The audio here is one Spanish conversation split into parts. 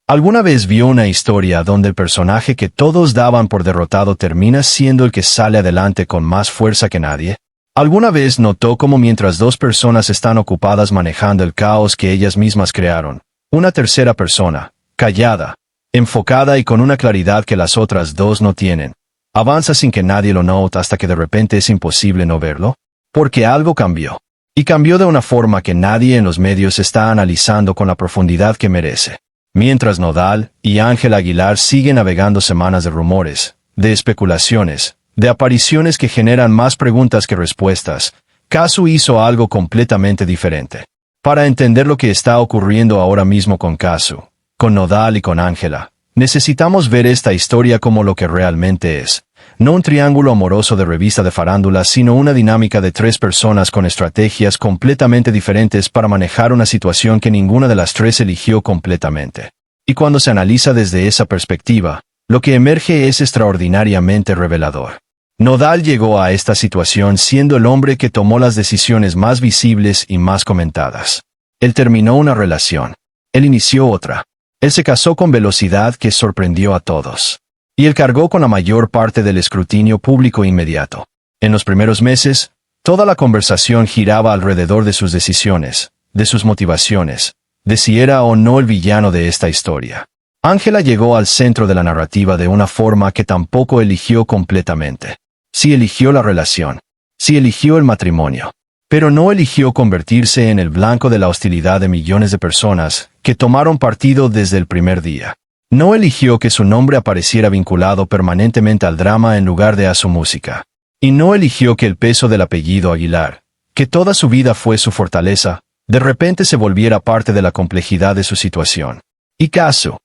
¿Alguna vez vio una historia donde el personaje que todos daban por derrotado termina siendo el que sale adelante con más fuerza que nadie? ¿Alguna vez notó cómo mientras dos personas están ocupadas manejando el caos que ellas mismas crearon, una tercera persona, callada, enfocada y con una claridad que las otras dos no tienen, avanza sin que nadie lo note hasta que de repente es imposible no verlo? Porque algo cambió. Y cambió de una forma que nadie en los medios está analizando con la profundidad que merece. Mientras Nodal y Ángela Aguilar siguen navegando semanas de rumores, de especulaciones, de apariciones que generan más preguntas que respuestas, Casu hizo algo completamente diferente. Para entender lo que está ocurriendo ahora mismo con Casu, con Nodal y con Ángela, necesitamos ver esta historia como lo que realmente es. No un triángulo amoroso de revista de farándula, sino una dinámica de tres personas con estrategias completamente diferentes para manejar una situación que ninguna de las tres eligió completamente. Y cuando se analiza desde esa perspectiva, lo que emerge es extraordinariamente revelador. Nodal llegó a esta situación siendo el hombre que tomó las decisiones más visibles y más comentadas. Él terminó una relación. Él inició otra. Él se casó con velocidad que sorprendió a todos. Y él cargó con la mayor parte del escrutinio público inmediato. En los primeros meses, toda la conversación giraba alrededor de sus decisiones, de sus motivaciones, de si era o no el villano de esta historia. Ángela llegó al centro de la narrativa de una forma que tampoco eligió completamente. Sí eligió la relación. Sí eligió el matrimonio. Pero no eligió convertirse en el blanco de la hostilidad de millones de personas que tomaron partido desde el primer día. No eligió que su nombre apareciera vinculado permanentemente al drama en lugar de a su música. Y no eligió que el peso del apellido Aguilar, que toda su vida fue su fortaleza, de repente se volviera parte de la complejidad de su situación. Y Casu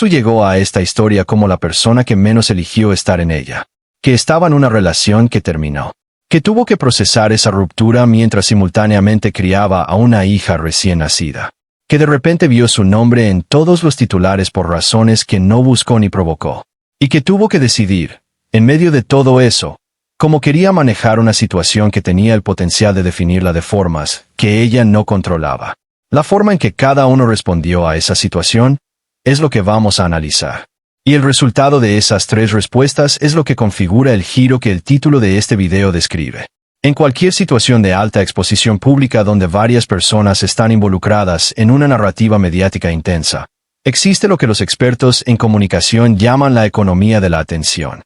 llegó a esta historia como la persona que menos eligió estar en ella. Que estaba en una relación que terminó. Que tuvo que procesar esa ruptura mientras simultáneamente criaba a una hija recién nacida. Que de repente vio su nombre en todos los titulares por razones que no buscó ni provocó. Y que tuvo que decidir, en medio de todo eso, cómo quería manejar una situación que tenía el potencial de definirla de formas que ella no controlaba. La forma en que cada uno respondió a esa situación es lo que vamos a analizar. Y el resultado de esas tres respuestas es lo que configura el giro que el título de este video describe. En cualquier situación de alta exposición pública donde varias personas están involucradas en una narrativa mediática intensa, existe lo que los expertos en comunicación llaman la economía de la atención.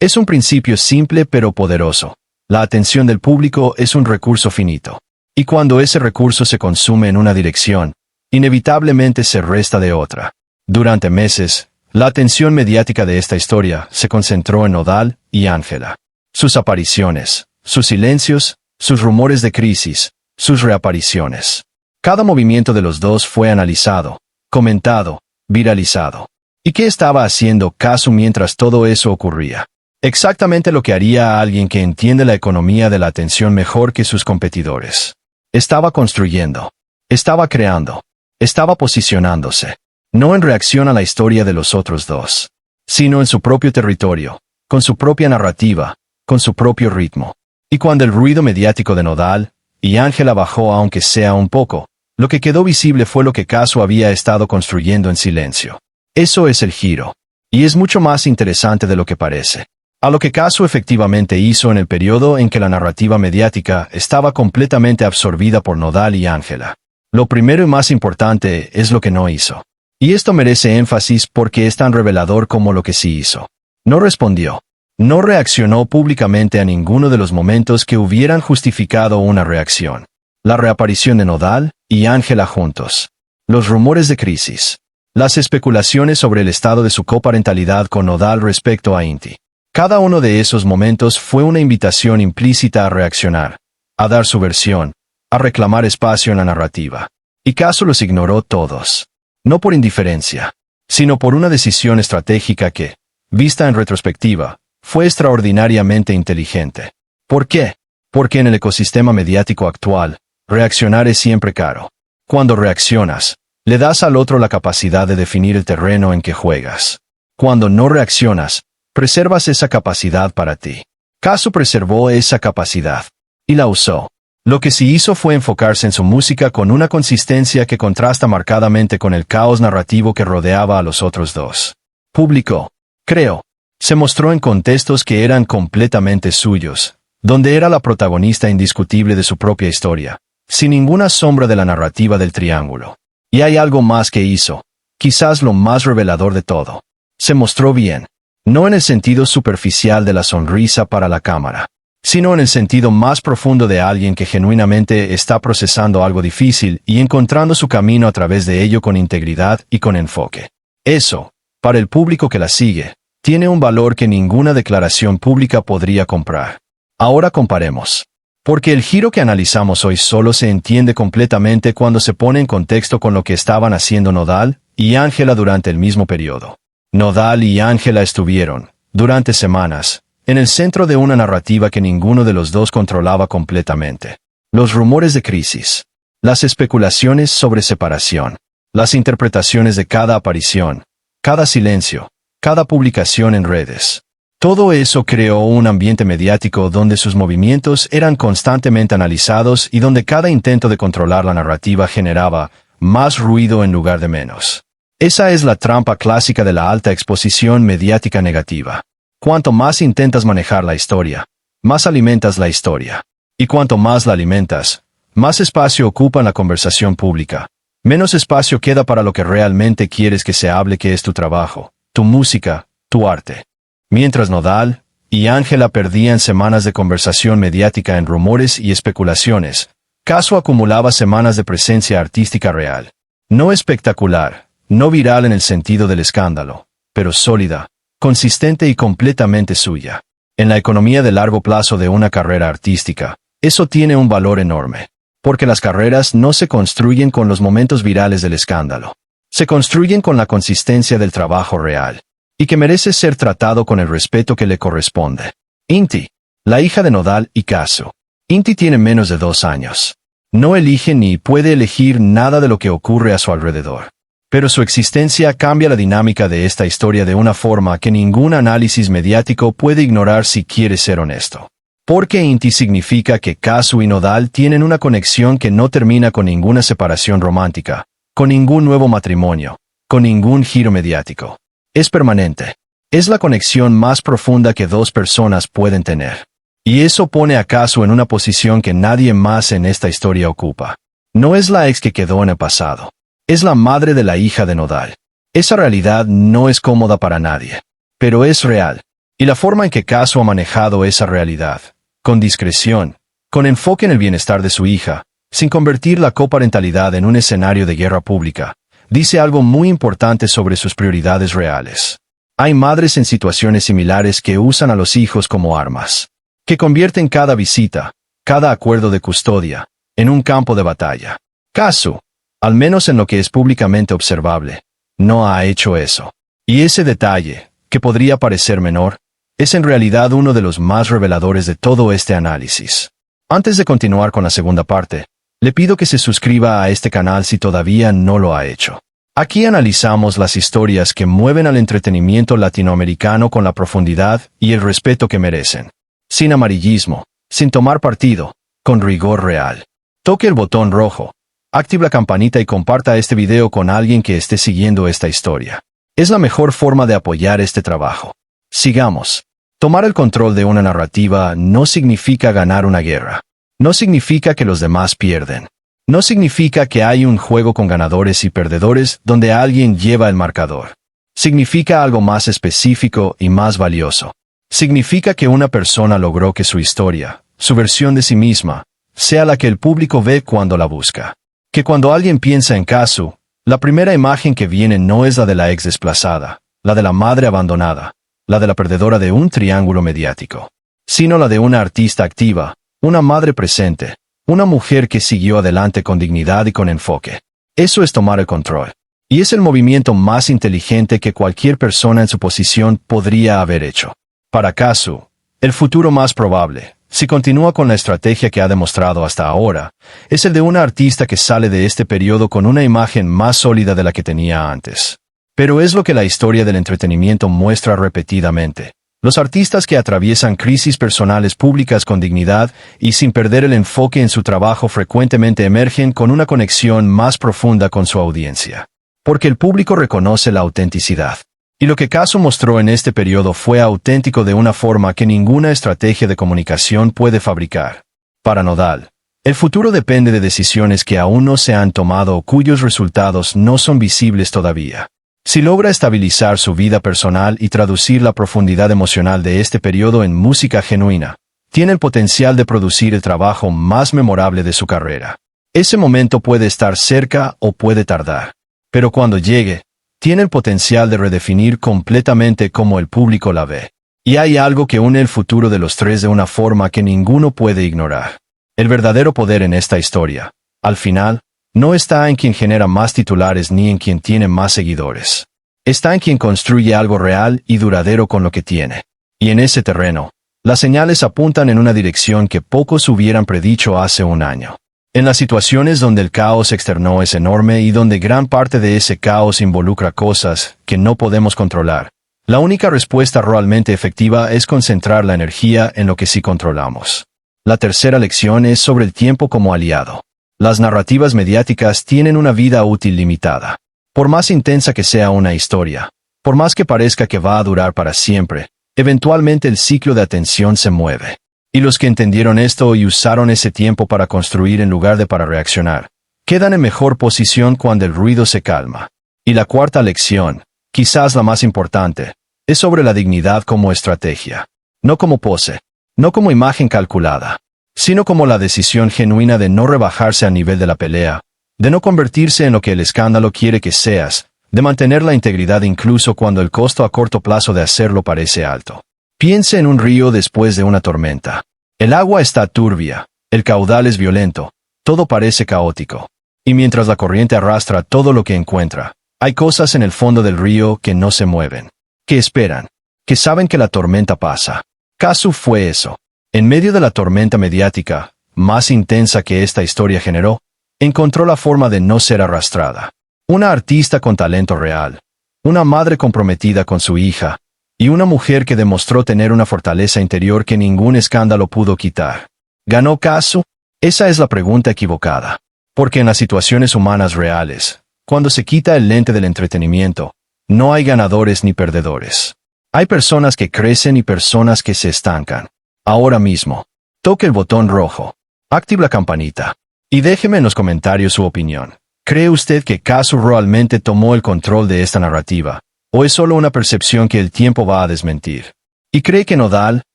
Es un principio simple pero poderoso. La atención del público es un recurso finito. Y cuando ese recurso se consume en una dirección, inevitablemente se resta de otra. Durante meses, la atención mediática de esta historia se concentró en Nodal y Ángela. Sus apariciones, sus silencios, sus rumores de crisis, sus reapariciones. Cada movimiento de los dos fue analizado, comentado, viralizado. ¿Y qué estaba haciendo Casu mientras todo eso ocurría? Exactamente lo que haría a alguien que entiende la economía de la atención mejor que sus competidores. Estaba construyendo. Estaba creando. Estaba posicionándose. No en reacción a la historia de los otros dos, sino en su propio territorio, con su propia narrativa, con su propio ritmo. Y cuando el ruido mediático de Nodal y Ángela bajó aunque sea un poco, lo que quedó visible fue lo que Casu había estado construyendo en silencio. Eso es el giro. Y es mucho más interesante de lo que parece. A lo que Casu efectivamente hizo en el periodo en que la narrativa mediática estaba completamente absorbida por Nodal y Ángela. Lo primero y más importante es lo que no hizo. Y esto merece énfasis porque es tan revelador como lo que sí hizo. No respondió. No reaccionó públicamente a ninguno de los momentos que hubieran justificado una reacción. La reaparición de Nodal y Ángela juntos. Los rumores de crisis. Las especulaciones sobre el estado de su coparentalidad con Nodal respecto a Inti. Cada uno de esos momentos fue una invitación implícita a reaccionar, a dar su versión, a reclamar espacio en la narrativa. Y Casu los ignoró todos. No por indiferencia, sino por una decisión estratégica que, vista en retrospectiva, fue extraordinariamente inteligente. ¿Por qué? Porque en el ecosistema mediático actual, reaccionar es siempre caro. Cuando reaccionas, le das al otro la capacidad de definir el terreno en que juegas. Cuando no reaccionas, preservas esa capacidad para ti. Casu preservó esa capacidad. Y la usó. Lo que sí hizo fue enfocarse en su música con una consistencia que contrasta marcadamente con el caos narrativo que rodeaba a los otros dos. Público, creo, se mostró en contextos que eran completamente suyos, donde era la protagonista indiscutible de su propia historia, sin ninguna sombra de la narrativa del triángulo. Y hay algo más que hizo, quizás lo más revelador de todo. Se mostró bien, no en el sentido superficial de la sonrisa para la cámara, sino en el sentido más profundo de alguien que genuinamente está procesando algo difícil y encontrando su camino a través de ello con integridad y con enfoque. Eso, para el público que la sigue, tiene un valor que ninguna declaración pública podría comprar. Ahora comparemos. Porque el giro que analizamos hoy solo se entiende completamente cuando se pone en contexto con lo que estaban haciendo Nodal y Ángela durante el mismo periodo. Nodal y Ángela estuvieron, durante semanas, en el centro de una narrativa que ninguno de los dos controlaba completamente. Los rumores de crisis, las especulaciones sobre separación, las interpretaciones de cada aparición, cada silencio, cada publicación en redes. Todo eso creó un ambiente mediático donde sus movimientos eran constantemente analizados y donde cada intento de controlar la narrativa generaba más ruido en lugar de menos. Esa es la trampa clásica de la alta exposición mediática negativa. Cuanto más intentas manejar la historia, más alimentas la historia. Y cuanto más la alimentas, más espacio ocupa en la conversación pública. Menos espacio queda para lo que realmente quieres que se hable, que es tu trabajo, tu música, tu arte. Mientras Nodal y Ángela perdían semanas de conversación mediática en rumores y especulaciones, Casu acumulaba semanas de presencia artística real. No espectacular, no viral en el sentido del escándalo, pero sólida, consistente y completamente suya. En la economía de largo plazo de una carrera artística, eso tiene un valor enorme. Porque las carreras no se construyen con los momentos virales del escándalo. Se construyen con la consistencia del trabajo real. Y que merece ser tratado con el respeto que le corresponde. Inti, la hija de Nodal y Casu. Inti tiene menos de 2 años. No elige ni puede elegir nada de lo que ocurre a su alrededor. Pero su existencia cambia la dinámica de esta historia de una forma que ningún análisis mediático puede ignorar si quiere ser honesto. Porque Inti significa que Casu y Nodal tienen una conexión que no termina con ninguna separación romántica, con ningún nuevo matrimonio, con ningún giro mediático. Es permanente. Es la conexión más profunda que dos personas pueden tener. Y eso pone a Casu en una posición que nadie más en esta historia ocupa. No es la ex que quedó en el pasado. Es la madre de la hija de Nodal. Esa realidad no es cómoda para nadie. Pero es real. Y la forma en que Casu ha manejado esa realidad, con discreción, con enfoque en el bienestar de su hija, sin convertir la coparentalidad en un escenario de guerra pública, dice algo muy importante sobre sus prioridades reales. Hay madres en situaciones similares que usan a los hijos como armas, que convierten cada visita, cada acuerdo de custodia, en un campo de batalla. Casu, al menos en lo que es públicamente observable, no ha hecho eso. Y ese detalle, que podría parecer menor, es en realidad uno de los más reveladores de todo este análisis. Antes de continuar con la segunda parte, le pido que se suscriba a este canal si todavía no lo ha hecho. Aquí analizamos las historias que mueven al entretenimiento latinoamericano con la profundidad y el respeto que merecen. Sin amarillismo, sin tomar partido, con rigor real. Toque el botón rojo, active la campanita y comparta este video con alguien que esté siguiendo esta historia. Es la mejor forma de apoyar este trabajo. Sigamos. Tomar el control de una narrativa no significa ganar una guerra. No significa que los demás pierden. No significa que hay un juego con ganadores y perdedores donde alguien lleva el marcador. Significa algo más específico y más valioso. Significa que una persona logró que su historia, su versión de sí misma, sea la que el público ve cuando la busca. Que cuando alguien piensa en Casu, la primera imagen que viene no es la de la ex desplazada, la de la madre abandonada, la de la perdedora de un triángulo mediático, sino la de una artista activa, una madre presente, una mujer que siguió adelante con dignidad y con enfoque. Eso es tomar el control. Y es el movimiento más inteligente que cualquier persona en su posición podría haber hecho. Para Casu, el futuro más probable, si continúa con la estrategia que ha demostrado hasta ahora, es el de una artista que sale de este periodo con una imagen más sólida de la que tenía antes. Pero es lo que la historia del entretenimiento muestra repetidamente. Los artistas que atraviesan crisis personales públicas con dignidad y sin perder el enfoque en su trabajo frecuentemente emergen con una conexión más profunda con su audiencia. Porque el público reconoce la autenticidad. Y lo que Casu mostró en este periodo fue auténtico de una forma que ninguna estrategia de comunicación puede fabricar. Para Nodal, el futuro depende de decisiones que aún no se han tomado o cuyos resultados no son visibles todavía. Si logra estabilizar su vida personal y traducir la profundidad emocional de este periodo en música genuina, tiene el potencial de producir el trabajo más memorable de su carrera. Ese momento puede estar cerca o puede tardar. Pero cuando llegue, tiene el potencial de redefinir completamente cómo el público la ve. Y hay algo que une el futuro de los tres de una forma que ninguno puede ignorar. El verdadero poder en esta historia, al final, no está en quien genera más titulares ni en quien tiene más seguidores. Está en quien construye algo real y duradero con lo que tiene. Y en ese terreno, las señales apuntan en una dirección que pocos hubieran predicho hace un año. En las situaciones donde el caos externo es enorme y donde gran parte de ese caos involucra cosas que no podemos controlar, la única respuesta realmente efectiva es concentrar la energía en lo que sí controlamos. La tercera lección es sobre el tiempo como aliado. Las narrativas mediáticas tienen una vida útil limitada. Por más intensa que sea una historia, por más que parezca que va a durar para siempre, eventualmente el ciclo de atención se mueve. Y los que entendieron esto y usaron ese tiempo para construir en lugar de para reaccionar, quedan en mejor posición cuando el ruido se calma. Y la cuarta lección, quizás la más importante, es sobre la dignidad como estrategia. No como pose, no como imagen calculada, sino como la decisión genuina de no rebajarse a nivel de la pelea, de no convertirse en lo que el escándalo quiere que seas, de mantener la integridad incluso cuando el costo a corto plazo de hacerlo parece alto. Piense en un río después de una tormenta. El agua está turbia, el caudal es violento, todo parece caótico. Y mientras la corriente arrastra todo lo que encuentra, hay cosas en el fondo del río que no se mueven, que esperan, que saben que la tormenta pasa. Casu fue eso. En medio de la tormenta mediática, más intensa que esta historia generó, encontró la forma de no ser arrastrada. Una artista con talento real, una madre comprometida con su hija, y una mujer que demostró tener una fortaleza interior que ningún escándalo pudo quitar. ¿Ganó Casu? Esa es la pregunta equivocada. Porque en las situaciones humanas reales, cuando se quita el lente del entretenimiento, no hay ganadores ni perdedores. Hay personas que crecen y personas que se estancan. Ahora mismo, toque el botón rojo, active la campanita, y déjeme en los comentarios su opinión. ¿Cree usted que Casu realmente tomó el control de esta narrativa, o es solo una percepción que el tiempo va a desmentir? ¿Y cree que Nodal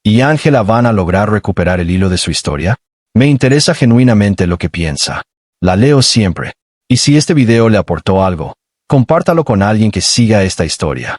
y Ángela van a lograr recuperar el hilo de su historia? Me interesa genuinamente lo que piensa. La leo siempre. Y si este video le aportó algo, compártalo con alguien que siga esta historia.